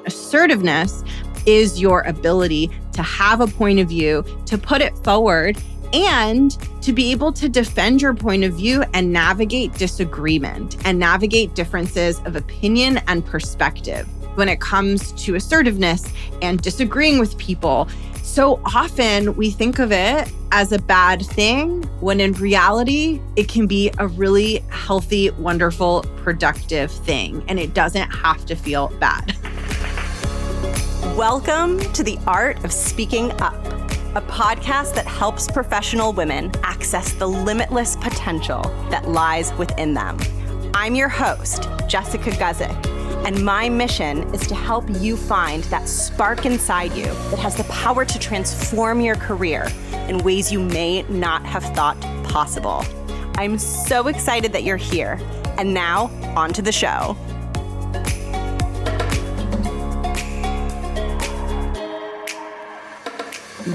Assertiveness is your ability to have a point of view, to put it forward, and to be able to defend your point of view and navigate disagreement and navigate differences of opinion and perspective. When it comes to assertiveness and disagreeing with people, so often we think of it as a bad thing, when in reality, it can be a really healthy, wonderful, productive thing, and it doesn't have to feel bad. Welcome to The Art of Speaking Up, a podcast that helps professional women access the limitless potential that lies within them. I'm your host, Jessica Guzik, and my mission is to help you find that spark inside you that has the power to transform your career in ways you may not have thought possible. I'm so excited that you're here. And now, on to the show.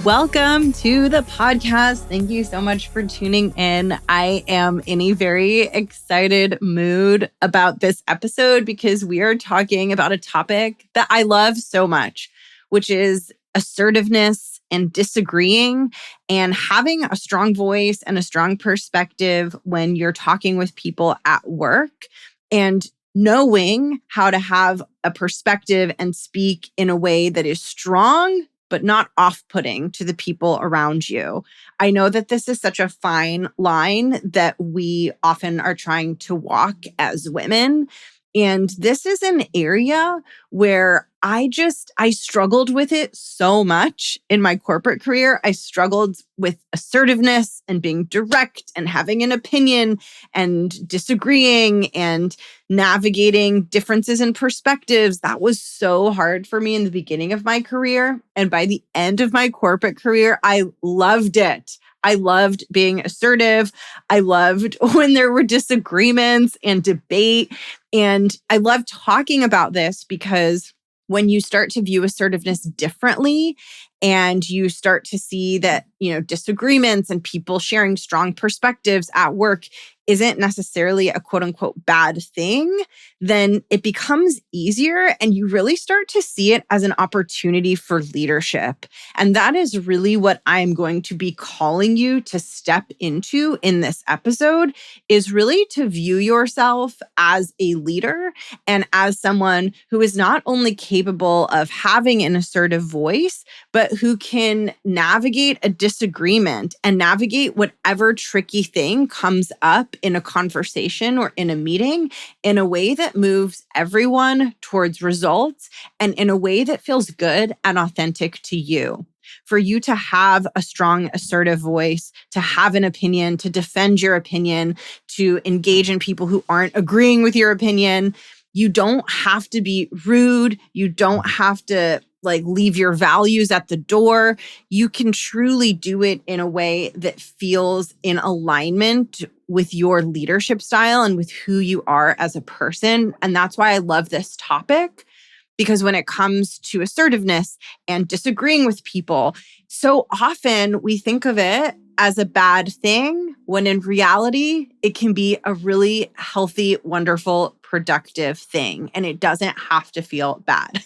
Welcome to the podcast. Thank you so much for tuning in. I am in a very excited mood about this episode because we are talking about a topic that I love so much, which is assertiveness and disagreeing and having a strong voice and a strong perspective when you're talking with people at work, and knowing how to have a perspective and speak in a way that is strong but not off-putting to the people around you. I know that this is such a fine line that we often are trying to walk as women. And this is an area where I struggled with it so much in my corporate career. I struggled with assertiveness and being direct and having an opinion and disagreeing and navigating differences in perspectives. That was so hard for me in the beginning of my career. And by the end of my corporate career, I loved it. I loved being assertive. I loved when there were disagreements and debate. And I love talking about this because when you start to view assertiveness differently and you start to see that, disagreements and people sharing strong perspectives at work isn't necessarily a quote unquote bad thing, then it becomes easier and you really start to see it as an opportunity for leadership. And that is really what I'm going to be calling you to step into in this episode, is really to view yourself as a leader and as someone who is not only capable of having an assertive voice, but who can navigate a disagreement and navigate whatever tricky thing comes up in a conversation or in a meeting in a way that moves everyone towards results and in a way that feels good and authentic to you. For you to have a strong, assertive voice, to have an opinion, to defend your opinion, to engage in people who aren't agreeing with your opinion. You don't have to be rude. You don't have to leave your values at the door. You can truly do it in a way that feels in alignment with your leadership style and with who you are as a person. And that's why I love this topic, because when it comes to assertiveness and disagreeing with people, so often we think of it as a bad thing, when in reality, it can be a really healthy, wonderful, productive thing, and it doesn't have to feel bad.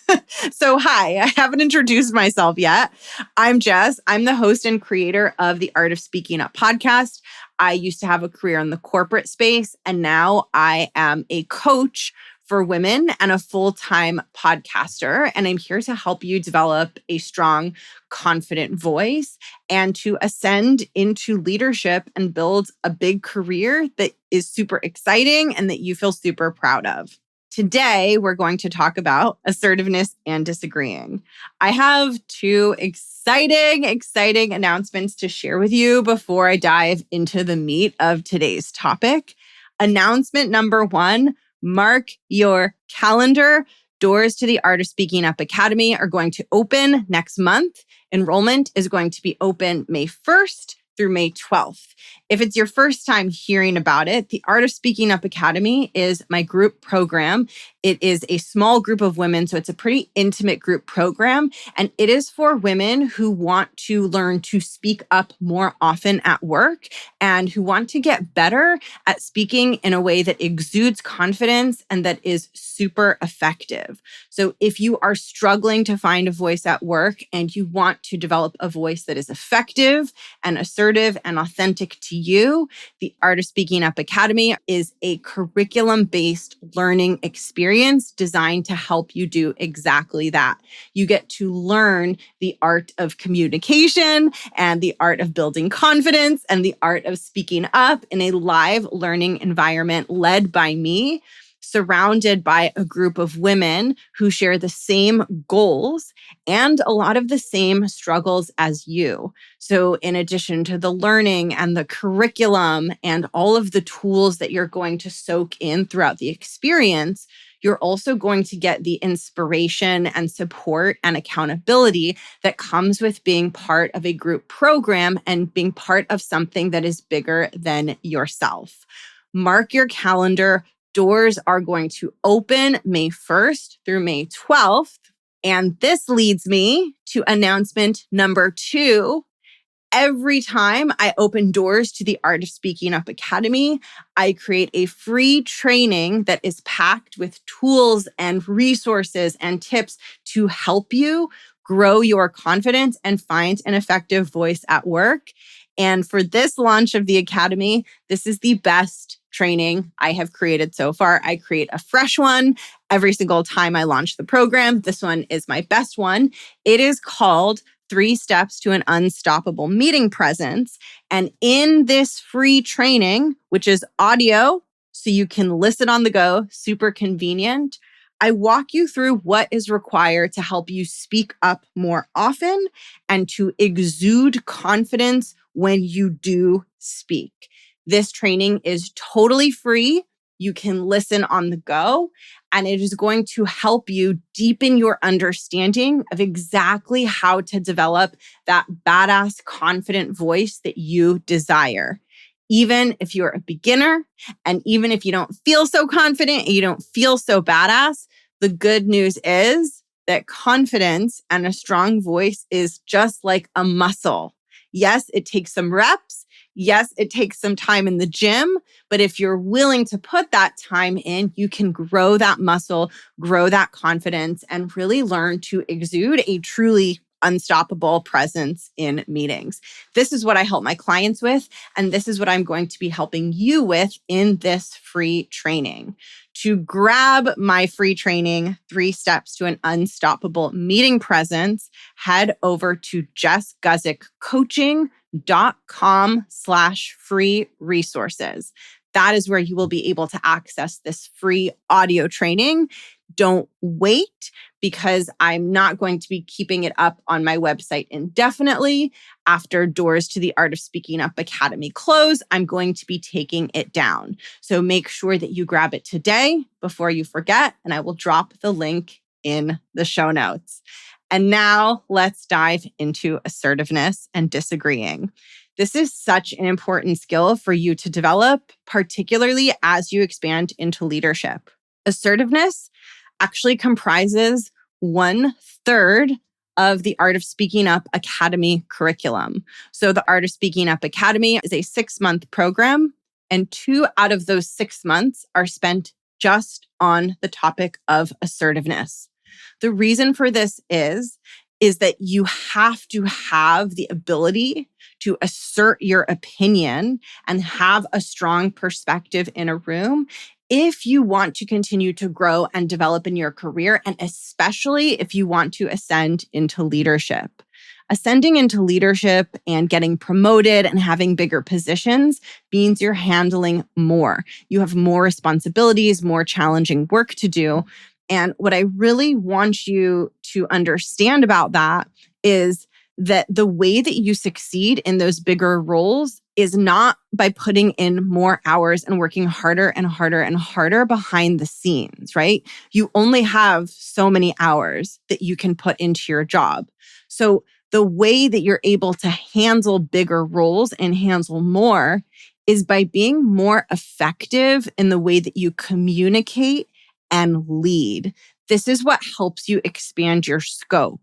So hi, I haven't introduced myself yet. I'm Jess. I'm the host and creator of the Art of Speaking Up podcast. I used to have a career in the corporate space, and now I am a coach for women and a full-time podcaster. And I'm here to help you develop a strong, confident voice and to ascend into leadership and build a big career that is super exciting and that you feel super proud of. Today, we're going to talk about assertiveness and disagreeing. I have two exciting announcements to share with you before I dive into the meat of today's topic. Announcement number one, mark your calendar. Doors to the Art of Speaking Up Academy are going to open next month. Enrollment is going to be open May 1st through May 12th. If it's your first time hearing about it, the Art of Speaking Up Academy is my group program. It is a small group of women, so it's a pretty intimate group program. And it is for women who want to learn to speak up more often at work and who want to get better at speaking in a way that exudes confidence and that is super effective. So if you are struggling to find a voice at work and you want to develop a voice that is effective and assertive and authentic to you, the Art of Speaking Up Academy is a curriculum-based learning experience designed to help you do exactly that. You get to learn the art of communication and the art of building confidence and the art of speaking up in a live learning environment led by me, surrounded by a group of women who share the same goals and a lot of the same struggles as you. So in addition to the learning and the curriculum and all of the tools that you're going to soak in throughout the experience, you're also going to get the inspiration and support and accountability that comes with being part of a group program and being part of something that is bigger than yourself. Mark your calendar. Doors are going to open May 1st through May 12th. And this leads me to announcement number 2. Every time I open doors to the Art of Speaking Up Academy, I create a free training that is packed with tools and resources and tips to help you grow your confidence and find an effective voice at work. And for this launch of the Academy, this is the best training I have created so far. I create a fresh one every single time I launch the program. This one is my best one. It is called 3 Steps to an Unstoppable Meeting Presence. And in this free training, which is audio, so you can listen on the go, super convenient, I walk you through what is required to help you speak up more often and to exude confidence when you do speak. This training is totally free. You can listen on the go, and it is going to help you deepen your understanding of exactly how to develop that badass, confident voice that you desire. Even if you're a beginner, and even if you don't feel so confident and you don't feel so badass, the good news is that confidence and a strong voice is just like a muscle. Yes, it takes some reps. Yes, it takes some time in the gym, but if you're willing to put that time in, you can grow that muscle, grow that confidence, and really learn to exude a truly unstoppable presence in meetings. This is what I help my clients with, and this is what I'm going to be helping you with in this free training. To grab my free training, 3 Steps to an Unstoppable Meeting Presence, head over to jessguzikcoaching.com/free resources. That is where you will be able to access this free audio training. Don't wait, because I'm not going to be keeping it up on my website indefinitely. After doors to the Art of Speaking Up Academy close, I'm going to be taking it down. So make sure that you grab it today before you forget, and I will drop the link in the show notes. And now let's dive into assertiveness and disagreeing. This is such an important skill for you to develop, particularly as you expand into leadership. Assertiveness actually comprises 1/3 of the Art of Speaking Up Academy curriculum. So the Art of Speaking Up Academy is a 6-month program, and 2 out of those 6 months are spent just on the topic of assertiveness. The reason for this is that you have to have the ability to assert your opinion and have a strong perspective in a room if you want to continue to grow and develop in your career, and especially if you want to ascend into leadership. Ascending into leadership and getting promoted and having bigger positions means you're handling more. You have more responsibilities, more challenging work to do. And what I really want you to understand about that is that the way that you succeed in those bigger roles is not by putting in more hours and working harder and harder and harder behind the scenes, right? You only have so many hours that you can put into your job. So The way that you're able to handle bigger roles and handle more is by being more effective in the way that you communicate and lead. This is what helps you expand your scope.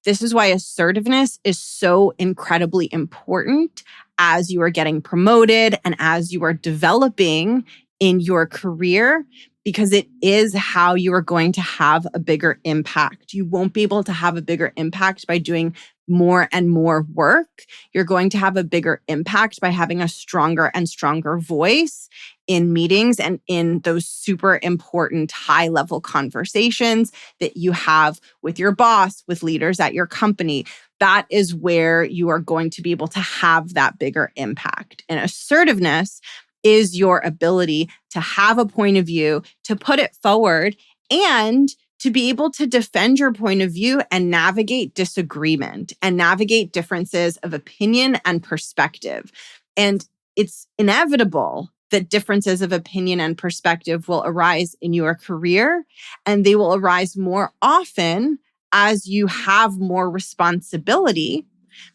This is why assertiveness is so incredibly important as you are getting promoted and as you are developing in your career, because it is how you are going to have a bigger impact. You won't be able to have a bigger impact by doing more and more work. You're going to have a bigger impact by having a stronger and stronger voice in meetings and in those super important high-level conversations that you have with your boss, with leaders at your company. That is where you are going to be able to have that bigger impact. And assertiveness is your ability to have a point of view, to put it forward, and to be able to defend your point of view and navigate disagreement and navigate differences of opinion and perspective. And it's inevitable that differences of opinion and perspective will arise in your career, and they will arise more often as you have more responsibility,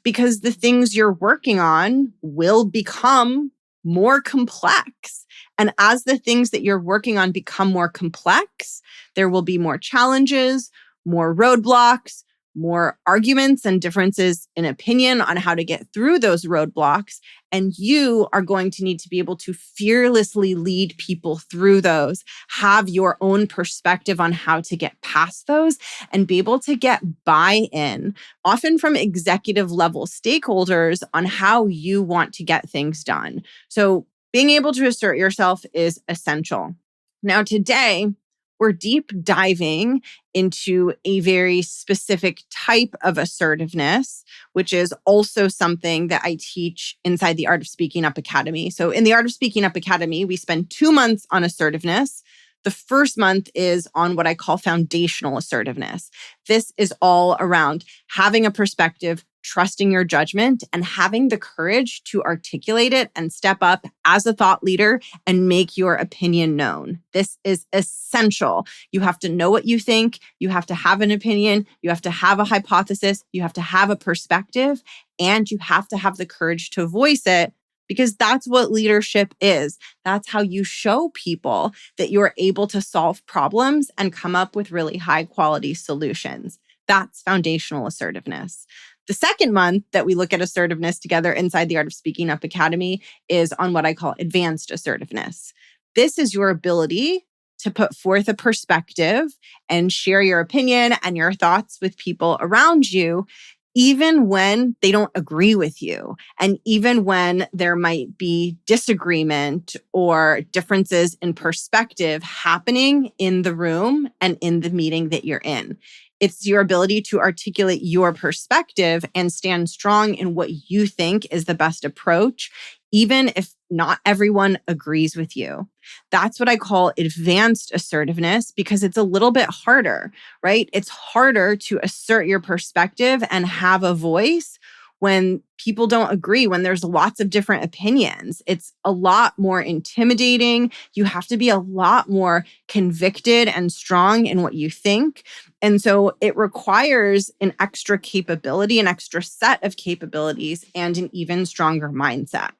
because the things you're working on will become more complex. And as the things that you're working on become more complex, there will be more challenges, more roadblocks, more arguments and differences in opinion on how to get through those roadblocks. And you are going to need to be able to fearlessly lead people through those, have your own perspective on how to get past those, and be able to get buy-in, often from executive level stakeholders, on how you want to get things done. So being able to assert yourself is essential. Now, today, we're deep diving into a very specific type of assertiveness, which is also something that I teach inside the Art of Speaking Up Academy. So in the Art of Speaking Up Academy, we spend 2 months on assertiveness. The first month is on what I call foundational assertiveness. This is all around having a perspective, trusting your judgment, and having the courage to articulate it and step up as a thought leader and make your opinion known. This is essential. You have to know what you think. You have to have an opinion. You have to have a hypothesis. You have to have a perspective, and you have to have the courage to voice it, because that's what leadership is. That's how you show people that you're able to solve problems and come up with really high quality solutions. That's foundational assertiveness. The second month that we look at assertiveness together inside the Art of Speaking Up Academy is on what I call advanced assertiveness. This is your ability to put forth a perspective and share your opinion and your thoughts with people around you, even when they don't agree with you, and even when there might be disagreement or differences in perspective happening in the room and in the meeting that you're in. It's your ability to articulate your perspective and stand strong in what you think is the best approach, even if not everyone agrees with you. That's what I call advanced assertiveness, because it's a little bit harder, right? It's harder to assert your perspective and have a voice when people don't agree, when there's lots of different opinions. It's a lot more intimidating. You have to be a lot more convicted and strong in what you think. And so it requires an extra capability, an extra set of capabilities, and an even stronger mindset.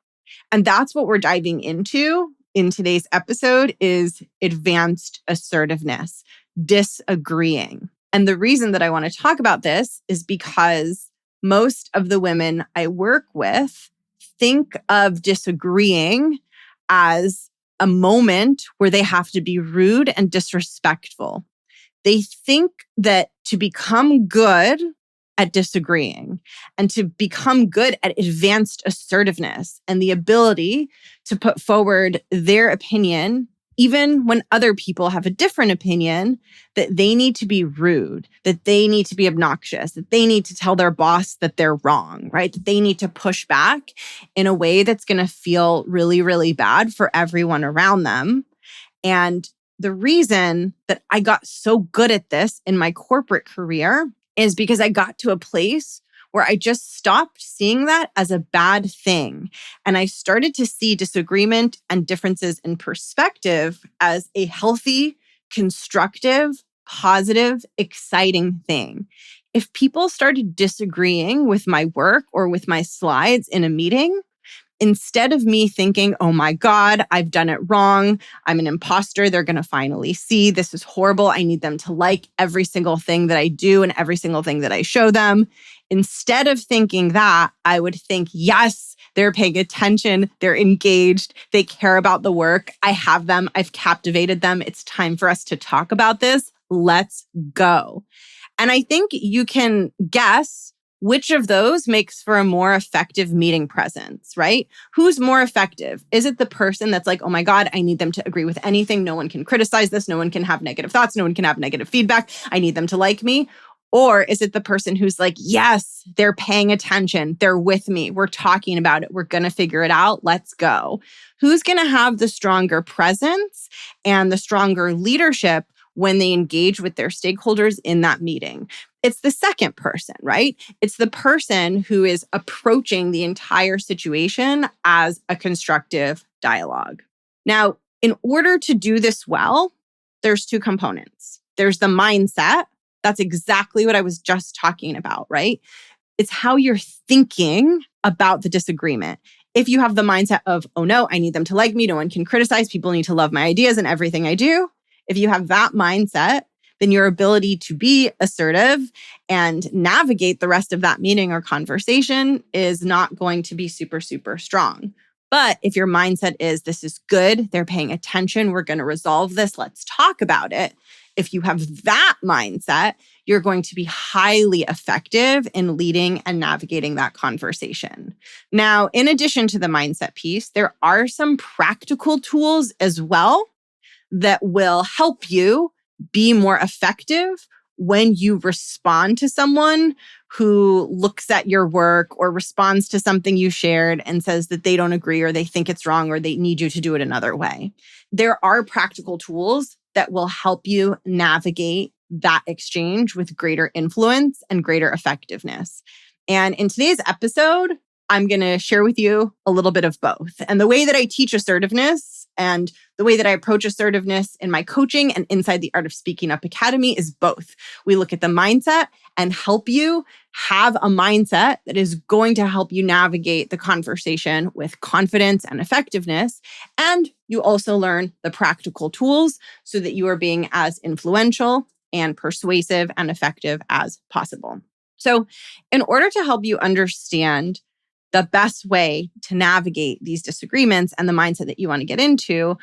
And that's what we're diving into in today's episode is advanced assertiveness, disagreeing. And the reason that I want to talk about this is because most of the women I work with think of disagreeing as a moment where they have to be rude and disrespectful. They think that to become good at disagreeing and to become good at advanced assertiveness and the ability to put forward their opinion, even when other people have a different opinion, that they need to be rude, that they need to be obnoxious, that they need to tell their boss that they're wrong, right? That they need to push back in a way that's going to feel really, really bad for everyone around them. And the reason that I got so good at this in my corporate career is because I got to a place where I just stopped seeing that as a bad thing. And I started to see disagreement and differences in perspective as a healthy, constructive, positive, exciting thing. if people started disagreeing with my work or with my slides in a meeting, instead of me thinking, oh my God, I've done it wrong, I'm an imposter, they're going to finally see this is horrible, I need them to like every single thing that I do and every single thing that I show them. Instead of thinking that, I would think, yes, they're paying attention, they're engaged, they care about the work, I have them, I've captivated them, it's time for us to talk about this, let's go. And I think you can guess which of those makes for a more effective meeting presence, right? Who's more effective? Is it the person that's like, oh my God, I need them to agree with anything. No one can criticize this. No one can have negative thoughts. No one can have negative feedback. I need them to like me. Or is it the person who's like, yes, they're paying attention. They're with me. We're talking about it. We're going to figure it out. Let's go. Who's going to have the stronger presence and the stronger leadership when they engage with their stakeholders in that meeting? It's the second person, right? It's the person who is approaching the entire situation as a constructive dialogue. Now, in order to do this well, there's two components. There's the mindset. That's exactly what I was just talking about, right? It's how you're thinking about the disagreement. If you have the mindset of, oh no, I need them to like me, no one can criticize, people need to love my ideas and everything I do. If you have that mindset, then your ability to be assertive and navigate the rest of that meeting or conversation is not going to be super, super strong. But if your mindset is, this is good, they're paying attention, we're going to resolve this, let's talk about it. If you have that mindset, you're going to be highly effective in leading and navigating that conversation. Now, in addition to the mindset piece, there are some practical tools as well that will help you be more effective when you respond to someone who looks at your work or responds to something you shared and says that they don't agree or they think it's wrong or they need you to do it another way. There are practical tools that will help you navigate that exchange with greater influence and greater effectiveness. And in today's episode, I'm going to share with you a little bit of both. And the way that I teach assertiveness and the way that I approach assertiveness in my coaching and inside the Art of Speaking Up Academy is both. We look at the mindset and help you have a mindset that is going to help you navigate the conversation with confidence and effectiveness. And you also learn the practical tools so that you are being as influential and persuasive and effective as possible. So, in order to help you understand the best way to navigate these disagreements and the mindset that you want to get into,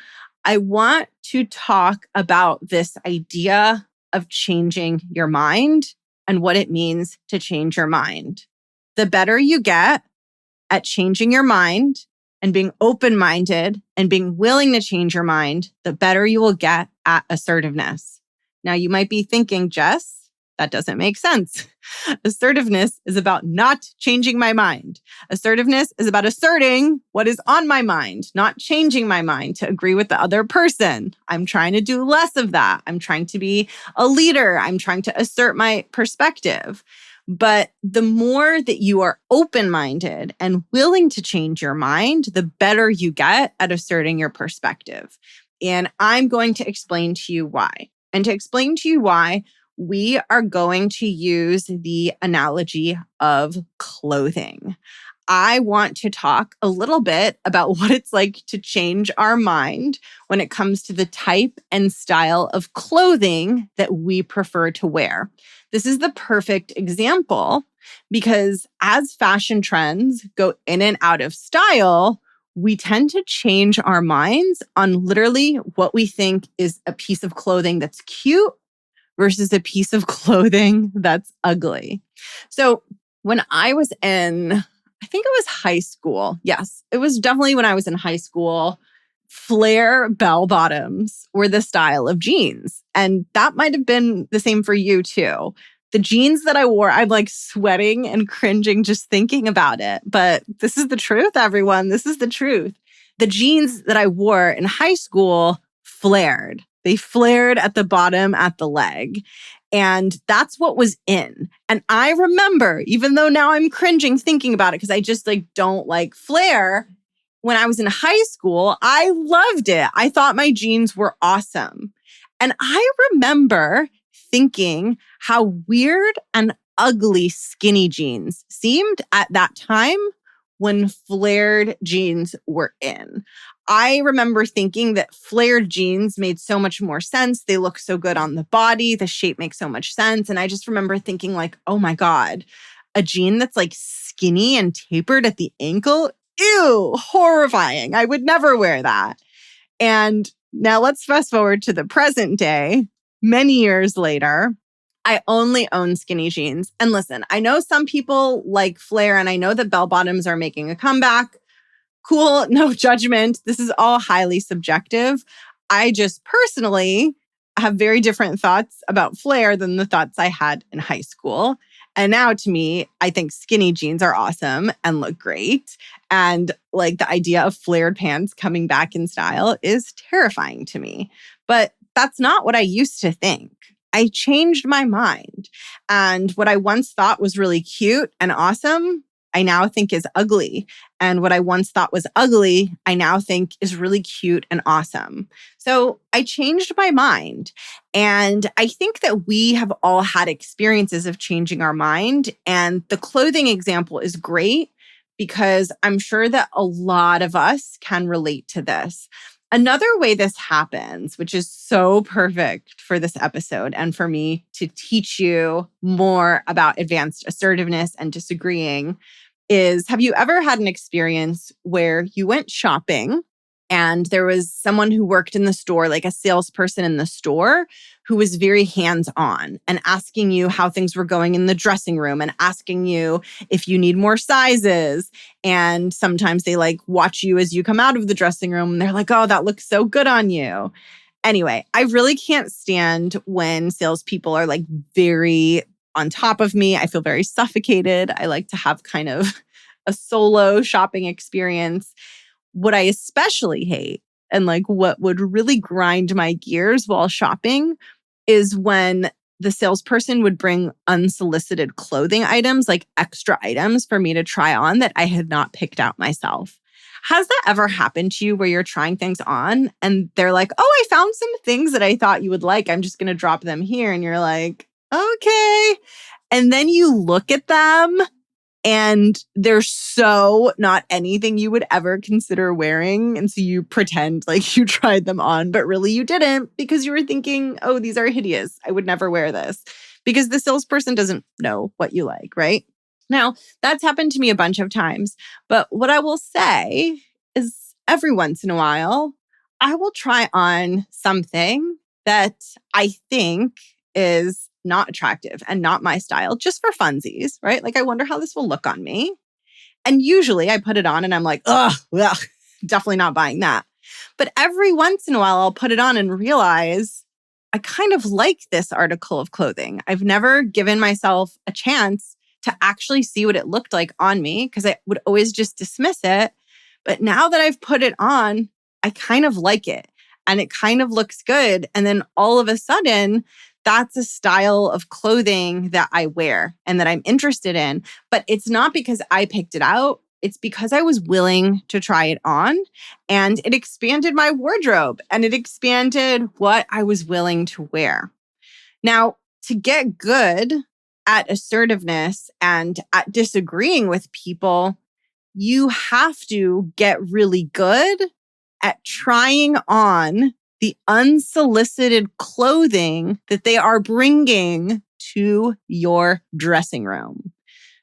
I want to talk about this idea of changing your mind and what it means to change your mind. The better you get at changing your mind and being open-minded and being willing to change your mind, the better you will get at assertiveness. Now, you might be thinking, Jess, that doesn't make sense. Assertiveness is about not changing my mind. Assertiveness is about asserting what is on my mind, not changing my mind to agree with the other person. I'm trying to do less of that. I'm trying to be a leader. I'm trying to assert my perspective. But the more that you are open-minded and willing to change your mind, the better you get at asserting your perspective. And I'm going to explain to you why. And to explain to you why, we are going to use the analogy of clothing. I want to talk a little bit about what it's like to change our mind when it comes to the type and style of clothing that we prefer to wear. This is the perfect example because as fashion trends go in and out of style, we tend to change our minds on literally what we think is a piece of clothing that's cute versus a piece of clothing that's ugly. So when I was in, I think it was high school. Yes, it was definitely when I was in high school. Flare bell bottoms were the style of jeans. And that might have been the same for you too. The jeans that I wore, I'm like sweating and cringing just thinking about it. But this is the truth, everyone. This is the truth. The jeans that I wore in high school flared. They flared at the bottom, at the leg. And that's what was in. And I remember, even though now I'm cringing thinking about it because I just don't like flare, when I was in high school, I loved it. I thought my jeans were awesome. And I remember thinking how weird and ugly skinny jeans seemed at that time when flared jeans were in. I remember thinking that flared jeans made so much more sense. They look so good on the body. The shape makes so much sense. And I just remember thinking like, oh my God, a jean that's like skinny and tapered at the ankle? Ew, horrifying. I would never wear that. And now let's fast forward to the present day, many years later. I only own skinny jeans. And listen, I know some people like flare, and I know that bell bottoms are making a comeback. Cool, no judgment. This is all highly subjective. I just personally have very different thoughts about flare than the thoughts I had in high school. And now to me, I think skinny jeans are awesome and look great. And like the idea of flared pants coming back in style is terrifying to me. But that's not what I used to think. I changed my mind. And what I once thought was really cute and awesome, I now think is ugly. And what I once thought was ugly, I now think is really cute and awesome. So I changed my mind. And I think that we have all had experiences of changing our mind. And the clothing example is great because I'm sure that a lot of us can relate to this. Another way this happens, which is so perfect for this episode and for me to teach you more about advanced assertiveness and disagreeing, is have you ever had an experience where you went shopping and there was someone who worked in the store, like a salesperson in the store, who was very hands-on and asking you how things were going in the dressing room and asking you if you need more sizes. And sometimes they like watch you as you come out of the dressing room and they're like, oh, that looks so good on you. Anyway, I really can't stand when salespeople are like very on top of me. I feel very suffocated. I like to have kind of a solo shopping experience. What I especially hate and like what would really grind my gears while shopping is when the salesperson would bring unsolicited clothing items, like extra items for me to try on that I had not picked out myself. Has that ever happened to you where you're trying things on and they're like, oh, I found some things that I thought you would like. I'm just going to drop them here. And you're like, okay. And then you look at them and they're so not anything you would ever consider wearing. And so you pretend like you tried them on, but really you didn't because you were thinking, oh, these are hideous. I would never wear this because the salesperson doesn't know what you like, right? Now, that's happened to me a bunch of times. But what I will say is every once in a while, I will try on something that I think is not attractive and not my style, just for funsies, right? Like, I wonder how this will look on me. And usually I put it on and I'm like, ugh, definitely not buying that. But every once in a while, I'll put it on and realize I kind of like this article of clothing. I've never given myself a chance to actually see what it looked like on me because I would always just dismiss it. But now that I've put it on, I kind of like it and it kind of looks good. And then all of a sudden, that's a style of clothing that I wear and that I'm interested in. But it's not because I picked it out. It's because I was willing to try it on and it expanded my wardrobe and it expanded what I was willing to wear. Now, to get good at assertiveness and at disagreeing with people, you have to get really good at trying on the unsolicited clothing that they are bringing to your dressing room.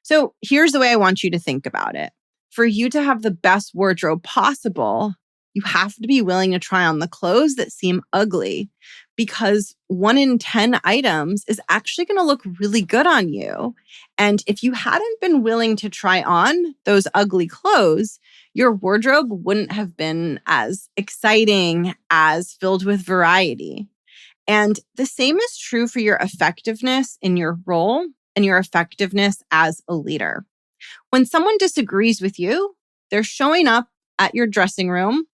So here's the way I want you to think about it. For you to have the best wardrobe possible, you have to be willing to try on the clothes that seem ugly because 1 in 10 items is actually going to look really good on you. And if you hadn't been willing to try on those ugly clothes, your wardrobe wouldn't have been as exciting, as filled with variety. And the same is true for your effectiveness in your role and your effectiveness as a leader. When someone disagrees with you, they're showing up at your dressing room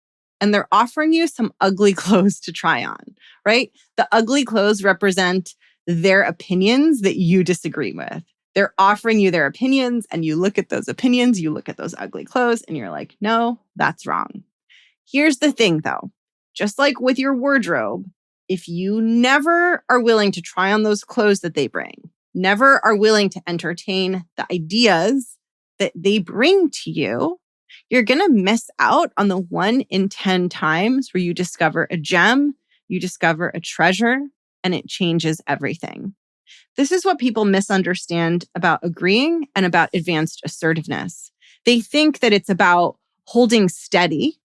and they're offering you some ugly clothes to try on, right? The ugly clothes represent their opinions that you disagree with. They're offering you their opinions and you look at those opinions, you look at those ugly clothes and you're like, no, that's wrong. Here's the thing though, just like with your wardrobe, if you never are willing to try on those clothes that they bring, never are willing to entertain the ideas that they bring to you, you're going to miss out on the 1 in 10 times where you discover a gem, you discover a treasure, and it changes everything. This is what people misunderstand about agreeing and about advanced assertiveness. They think that it's about holding steady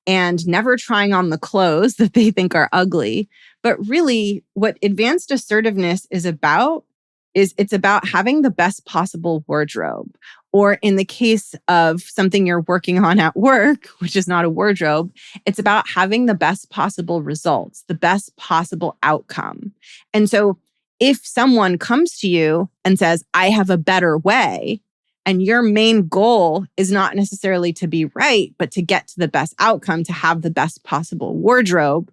and never trying on the clothes that they think are ugly. But really, what advanced assertiveness is it's about having the best possible wardrobe. Or in the case of something you're working on at work, which is not a wardrobe, it's about having the best possible results, the best possible outcome. And so if someone comes to you and says, I have a better way, and your main goal is not necessarily to be right, but to get to the best outcome, to have the best possible wardrobe,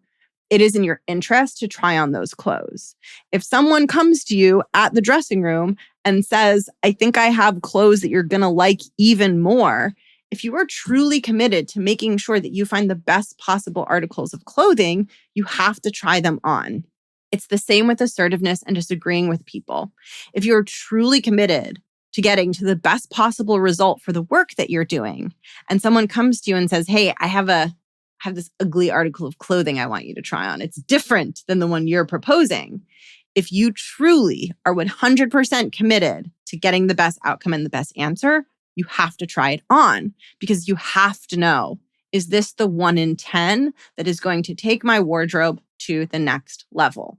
it is in your interest to try on those clothes. If someone comes to you at the dressing room and says, I think I have clothes that you're going to like even more, if you are truly committed to making sure that you find the best possible articles of clothing, you have to try them on. It's the same with assertiveness and disagreeing with people. If you're truly committed to getting to the best possible result for the work that you're doing, and someone comes to you and says, hey, I have this ugly article of clothing I want you to try on. It's different than the one you're proposing. If you truly are 100% committed to getting the best outcome and the best answer, you have to try it on because you have to know, is this the 1 in 10 that is going to take my wardrobe to the next level?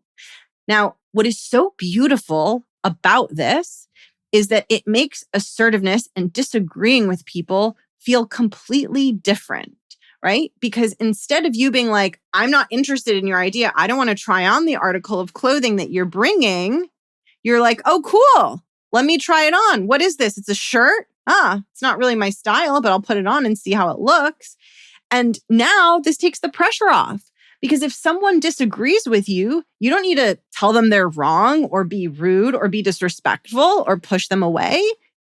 Now, what is so beautiful about this is that it makes assertiveness and disagreeing with people feel completely different, right? Because instead of you being like, I'm not interested in your idea, I don't want to try on the article of clothing that you're bringing, you're like, oh, cool. Let me try it on. What is this? It's a shirt? It's not really my style, but I'll put it on and see how it looks. And now this takes the pressure off. Because if someone disagrees with you, you don't need to tell them they're wrong or be rude or be disrespectful or push them away.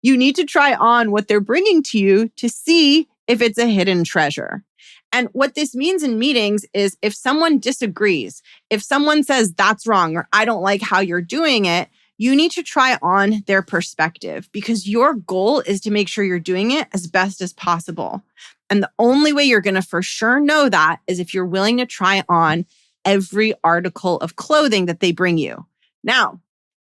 You need to try on what they're bringing to you to see if it's a hidden treasure. And what this means in meetings is if someone disagrees, if someone says that's wrong or I don't like how you're doing it, you need to try on their perspective because your goal is to make sure you're doing it as best as possible. And the only way you're going to for sure know that is if you're willing to try on every article of clothing that they bring you. Now,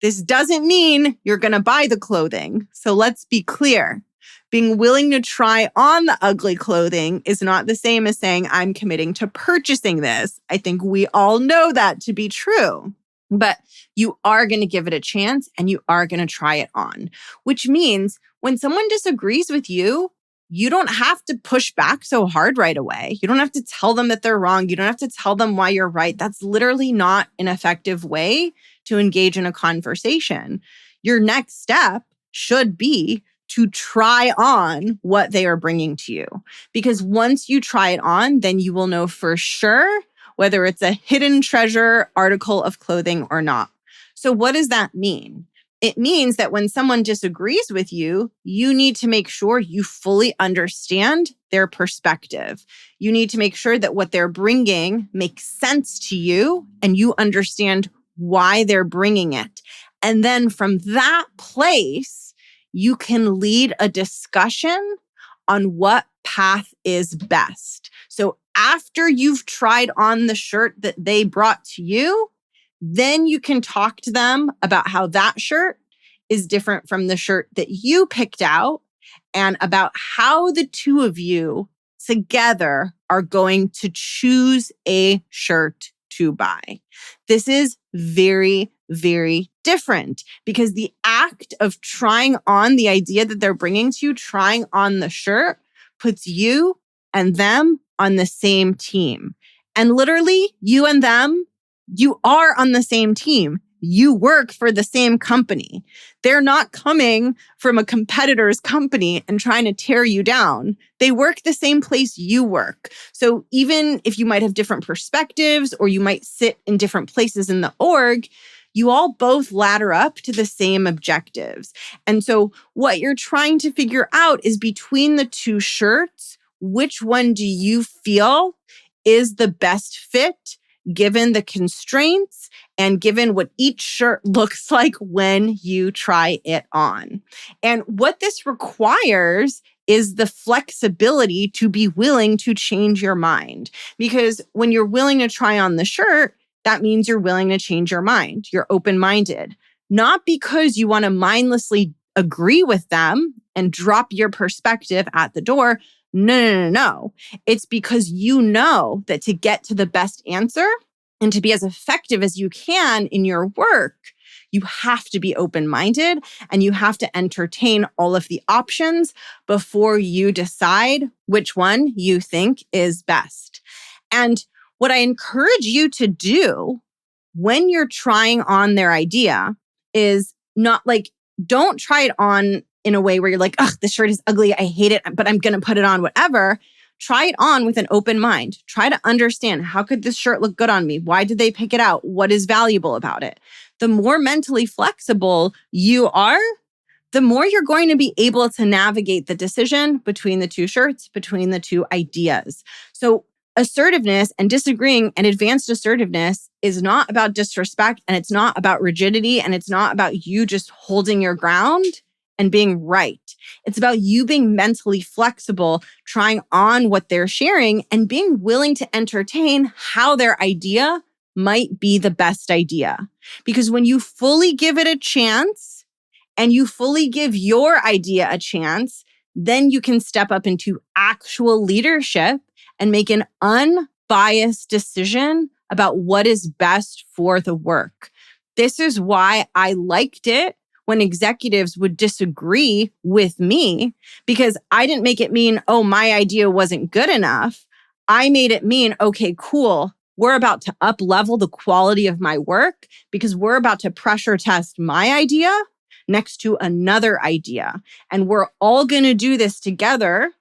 this doesn't mean you're going to buy the clothing. So let's be clear. Being willing to try on the ugly clothing is not the same as saying I'm committing to purchasing this. I think we all know that to be true. But you are going to give it a chance and you are going to try it on, which means when someone disagrees with you, you don't have to push back so hard right away. You don't have to tell them that they're wrong. You don't have to tell them why you're right. That's literally not an effective way to engage in a conversation. Your next step should be to try on what they are bringing to you. Because once you try it on, then you will know for sure whether it's a hidden treasure article of clothing or not. So what does that mean? It means that when someone disagrees with you, you need to make sure you fully understand their perspective. You need to make sure that what they're bringing makes sense to you and you understand why they're bringing it. And then from that place, you can lead a discussion on what path is best. So after you've tried on the shirt that they brought to you, then you can talk to them about how that shirt is different from the shirt that you picked out and about how the two of you together are going to choose a shirt to buy. This is very, very different because the act of trying on the idea that they're bringing to you, trying on the shirt, puts you and them on the same team. And literally, you and them, you are on the same team. You work for the same company. They're not coming from a competitor's company and trying to tear you down. They work the same place you work. So even if you might have different perspectives or you might sit in different places in the org, you all both ladder up to the same objectives. And so what you're trying to figure out is between the two shirts, which one do you feel is the best fit given the constraints and given what each shirt looks like when you try it on. And what this requires is the flexibility to be willing to change your mind. Because when you're willing to try on the shirt, that means you're willing to change your mind. You're open-minded. Not because you want to mindlessly agree with them and drop your perspective at the door. No. It's because you know that to get to the best answer and to be as effective as you can in your work, you have to be open-minded and you have to entertain all of the options before you decide which one you think is best. And what I encourage you to do when you're trying on their idea is not like, don't try it on in a way where you're like, ugh, this shirt is ugly. I hate it, but I'm going to put it on, whatever. Try it on with an open mind. Try to understand, how could this shirt look good on me? Why did they pick it out? What is valuable about it? The more mentally flexible you are, the more you're going to be able to navigate the decision between the two shirts, between the two ideas. So assertiveness and disagreeing and advanced assertiveness is not about disrespect, and it's not about rigidity, and it's not about you just holding your ground and being right. It's about you being mentally flexible, trying on what they're sharing and being willing to entertain how their idea might be the best idea. Because when you fully give it a chance and you fully give your idea a chance, then you can step up into actual leadership and make an unbiased decision about what is best for the work. This is why I liked it when executives would disagree with me, because I didn't make it mean, oh, my idea wasn't good enough. I made it mean, okay, cool. We're about to up level the quality of my work because we're about to pressure test my idea next to another idea. And we're all going to do this together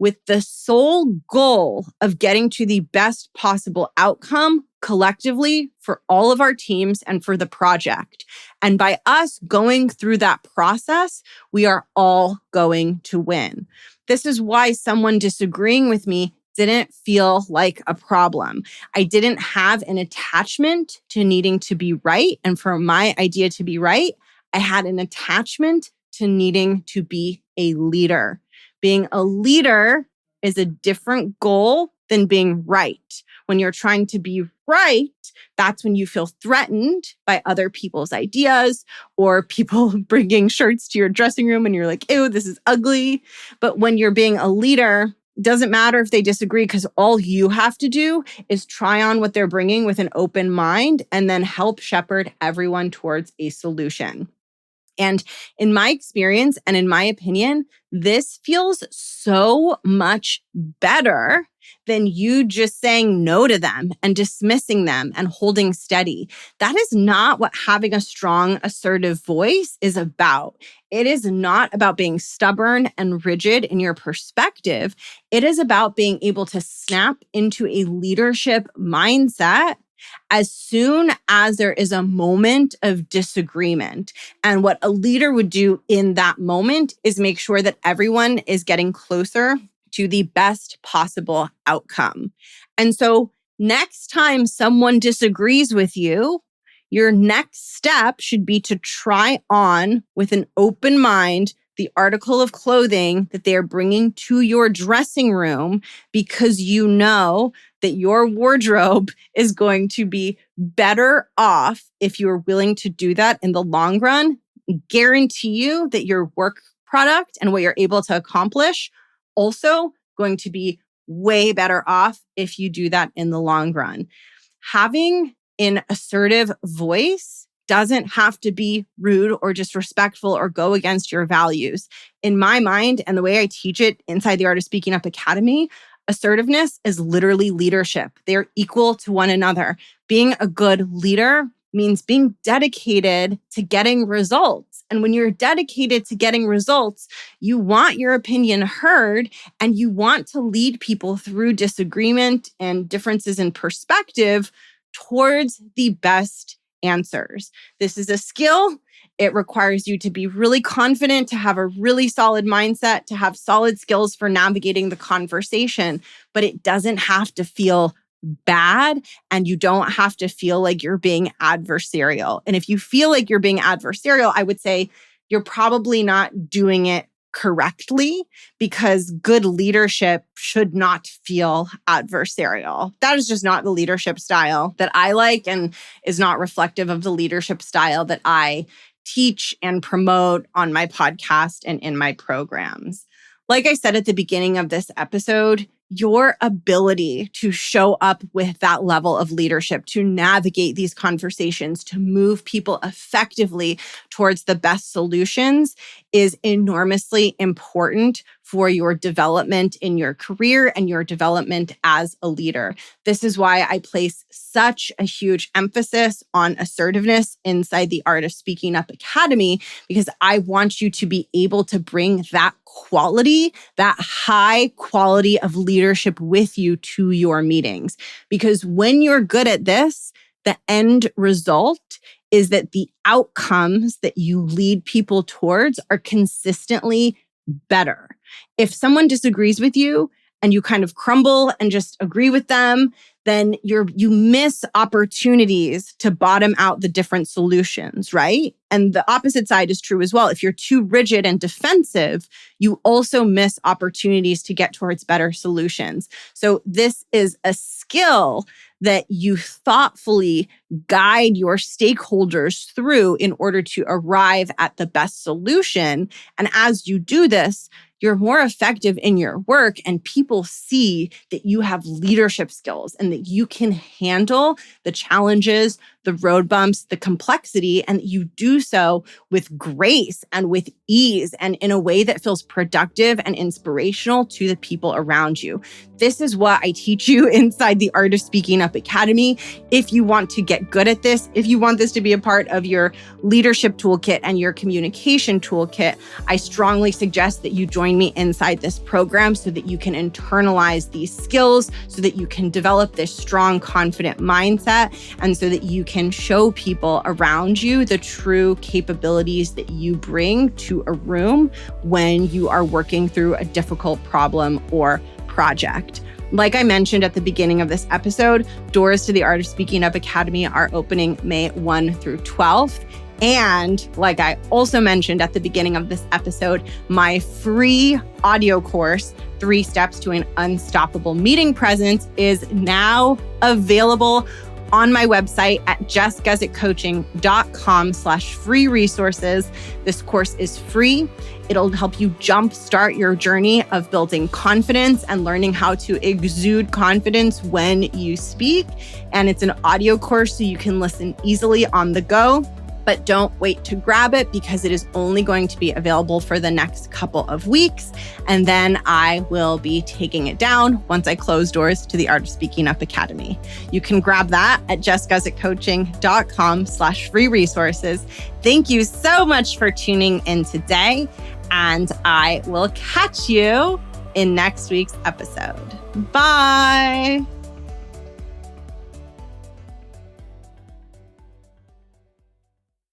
with the sole goal of getting to the best possible outcome collectively for all of our teams and for the project. And by us going through that process, we are all going to win. This is why someone disagreeing with me didn't feel like a problem. I didn't have an attachment to needing to be right. And for my idea to be right, I had an attachment to needing to be a leader. Being a leader is a different goal than being right. When you're trying to be right, that's when you feel threatened by other people's ideas or people bringing shirts to your dressing room and you're like, ew, this is ugly. But when you're being a leader, it doesn't matter if they disagree because all you have to do is try on what they're bringing with an open mind and then help shepherd everyone towards a solution. And in my experience and in my opinion, this feels so much better than you just saying no to them and dismissing them and holding steady. That is not what having a strong, assertive voice is about. It is not about being stubborn and rigid in your perspective. It is about being able to snap into a leadership mindset as soon as there is a moment of disagreement. And what a leader would do in that moment is make sure that everyone is getting closer to the best possible outcome. And so next time someone disagrees with you, your next step should be to try on with an open mind the article of clothing that they are bringing to your dressing room, because you know that your wardrobe is going to be better off if you're willing to do that in the long run. Guarantee you that your work product and what you're able to accomplish also going to be way better off if you do that in the long run. Having an assertive voice doesn't have to be rude or disrespectful or go against your values. In my mind, and the way I teach it inside the Art of Speaking Up Academy, assertiveness is literally leadership. They're equal to one another. Being a good leader means being dedicated to getting results. And when you're dedicated to getting results, you want your opinion heard and you want to lead people through disagreement and differences in perspective towards the best answers. This is a skill. It requires you to be really confident, to have a really solid mindset, to have solid skills for navigating the conversation, but it doesn't have to feel bad, and you don't have to feel like you're being adversarial. And if you feel like you're being adversarial, I would say you're probably not doing it correctly, because good leadership should not feel adversarial. That is just not the leadership style that I like, and is not reflective of the leadership style that I teach and promote on my podcast and in my programs. Like I said at the beginning of this episode, your ability to show up with that level of leadership, to navigate these conversations, to move people effectively towards the best solutions is enormously important for your development in your career and your development as a leader. This is why I place such a huge emphasis on assertiveness inside the Art of Speaking Up Academy, because I want you to be able to bring that quality, that high quality of leadership with you to your meetings. Because when you're good at this, the end result is that the outcomes that you lead people towards are consistently better. If someone disagrees with you and you kind of crumble and just agree with them, then you miss opportunities to bottom out the different solutions, right? And the opposite side is true as well. If you're too rigid and defensive, you also miss opportunities to get towards better solutions. So this is a skill that you thoughtfully guide your stakeholders through in order to arrive at the best solution. And as you do this, you're more effective in your work, and people see that you have leadership skills and that you can handle the challenges, the road bumps, the complexity, and you do so with grace and with ease and in a way that feels productive and inspirational to the people around you. This is what I teach you inside the Art of Speaking Up Academy. If you want to get good at this, if you want this to be a part of your leadership toolkit and your communication toolkit, I strongly suggest that you join me inside this program so that you can internalize these skills, so that you can develop this strong, confident mindset, and so that you can show people around you the true capabilities that you bring to a room when you are working through a difficult problem or project. Like I mentioned at the beginning of this episode, doors to the Art of Speaking Up Academy are opening May 1 through 12th. And like I also mentioned at the beginning of this episode, my free audio course, 3 Steps to an Unstoppable Meeting Presence, is now available on my website at jessguzikcoaching.com/free resources. This course is free. It'll help you jumpstart your journey of building confidence and learning how to exude confidence when you speak. And it's an audio course so you can listen easily on the go. But don't wait to grab it, because it is only going to be available for the next couple of weeks. And then I will be taking it down once I close doors to the Art of Speaking Up Academy. You can grab that at jessguzikcoaching.com/free resources. Thank you so much for tuning in today. And I will catch you in next week's episode. Bye.